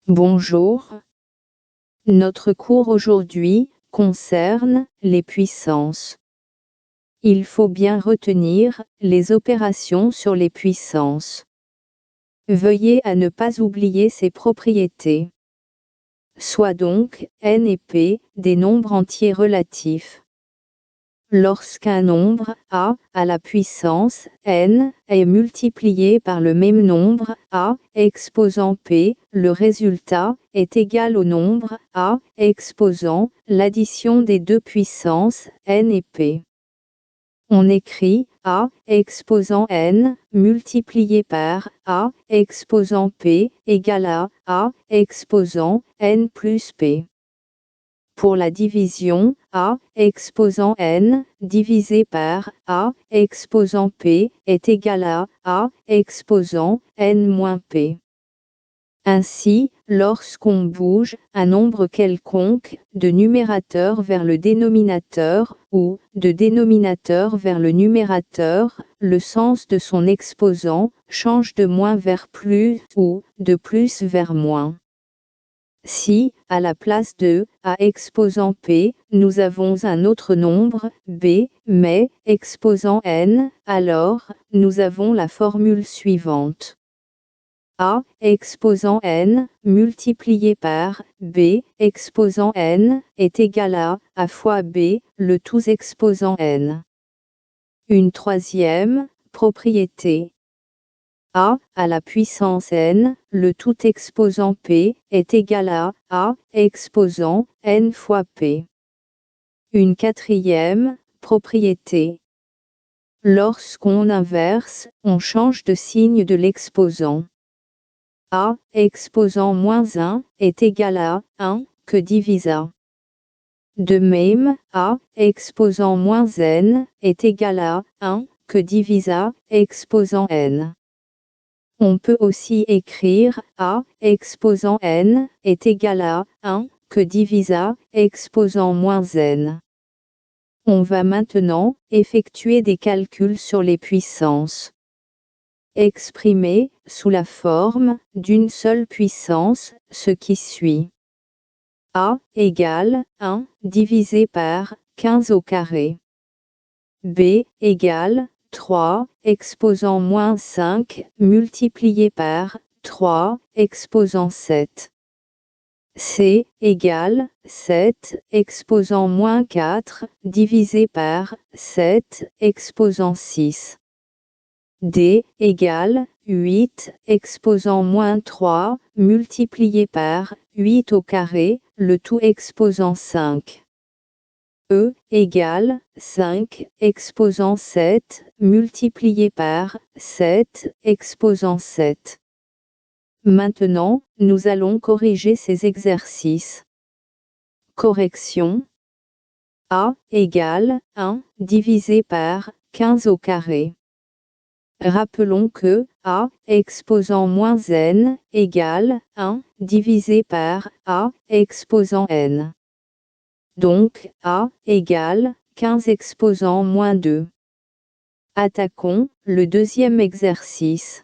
Bonjour. Notre cours aujourd'hui concerne les puissances. Il faut bien retenir les opérations sur les puissances. Veuillez à ne pas oublier ces propriétés. Soit donc n et p des nombres entiers relatifs. Lorsqu'un nombre a la puissance n est multiplié par le même nombre a exposant p, le résultat est égal au nombre a exposant l'addition des deux puissances n et p. On écrit a exposant n multiplié par a exposant p égale à a exposant n plus p. Pour la division, a exposant n divisé par a exposant p est égal à a exposant n moins p. Ainsi, lorsqu'on bouge un nombre quelconque de numérateur vers le dénominateur ou de dénominateur vers le numérateur, le sens de son exposant change de moins vers plus ou de plus vers moins. Si, à la place de a exposant p, nous avons un autre nombre, b, mais exposant n, alors, nous avons la formule suivante. A exposant n multiplié par b exposant n est égal à a fois b, le tout exposant n. Une troisième propriété. A la puissance n, le tout exposant p, est égal à a exposant n fois p. Une quatrième propriété. Lorsqu'on inverse, on change de signe de l'exposant. A exposant moins 1 est égal à 1 que divise A. De même, A exposant moins n est égal à 1 que divise A exposant n. On peut aussi écrire a exposant n est égal à 1 que divise A exposant moins n. On va maintenant effectuer des calculs sur les puissances. Exprimer sous la forme d'une seule puissance ce qui suit. A égale 1 divisé par 15 au carré. B égale 3 exposant moins 5 multiplié par 3 exposant 7. C égale 7 exposant moins 4 divisé par 7 exposant 6. D égale 8 exposant moins 3 multiplié par 8 au carré, le tout exposant 5. E égale 5 exposant 7 multiplié par 7 exposant 7. Maintenant, nous allons corriger ces exercices. Correction. A égale 1 divisé par 15 au carré. Rappelons que a exposant moins n égale 1 divisé par a exposant n. Donc, a égale 15 exposant moins 2. Attaquons le deuxième exercice.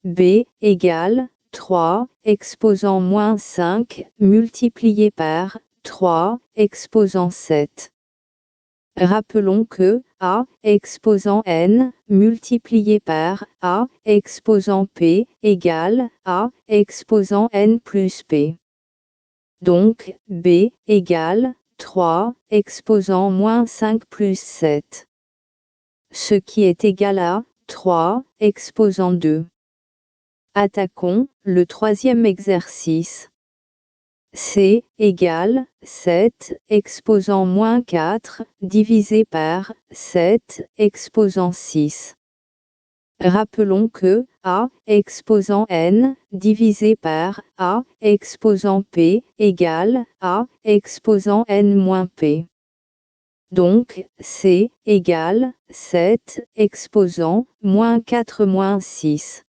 B égale 3 exposant moins 5 multiplié par 3 exposant 7. Rappelons que a exposant n multiplié par a exposant p égale a exposant n plus p. Donc, b égale 3 exposant moins 5 plus 7. Ce qui est égal à 3 exposant 2. Attaquons le troisième exercice. C égale 7 exposant moins 4 divisé par 7 exposant 6. Rappelons que a exposant n divisé par a exposant p égale a exposant n moins p. Donc, C égale 7 exposant moins 4 moins 6.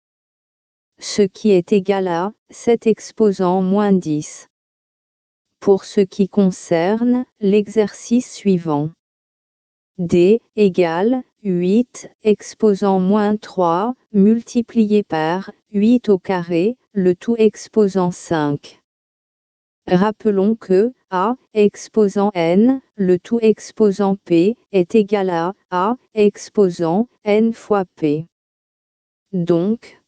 Ce qui est égal à 7 exposant moins 10. Pour ce qui concerne l'exercice suivant. D égale 8 exposant moins 3, multiplié par 8 au carré, le tout exposant 5. Rappelons que A exposant n, le tout exposant p, est égal à A exposant n fois p. Donc,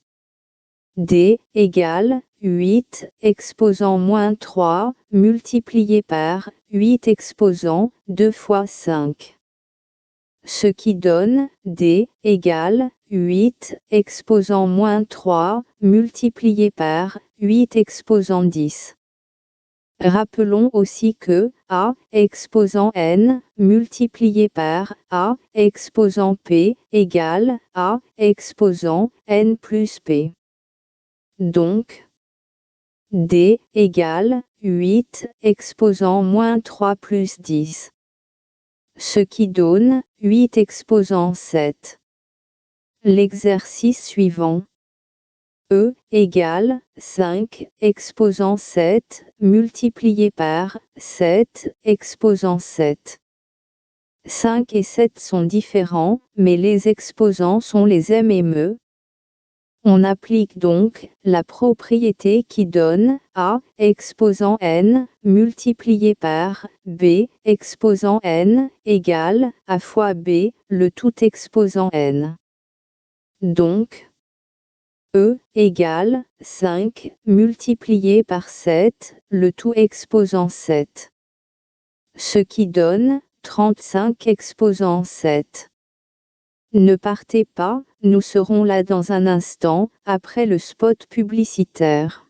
D égale 8 exposant moins 3, multiplié par 8 exposant 2 fois 5. Ce qui donne D égale 8 exposant moins 3, multiplié par 8 exposant 10. Rappelons aussi que A exposant n, multiplié par A exposant p, égale A exposant n plus p. Donc, D égale 8 exposant moins 3 plus 10. Ce qui donne 8 exposant 7. L'exercice suivant. E égale 5 exposant 7 multiplié par 7 exposant 7. 5 et 7 sont différents, mais les exposants sont les mêmes. On applique donc la propriété qui donne A exposant n multiplié par B exposant n égale A fois B, le tout exposant n. Donc, E égale 5 multiplié par 7, le tout exposant 7. Ce qui donne 35 exposant 7. Ne partez pas, nous serons là dans un instant, après le spot publicitaire.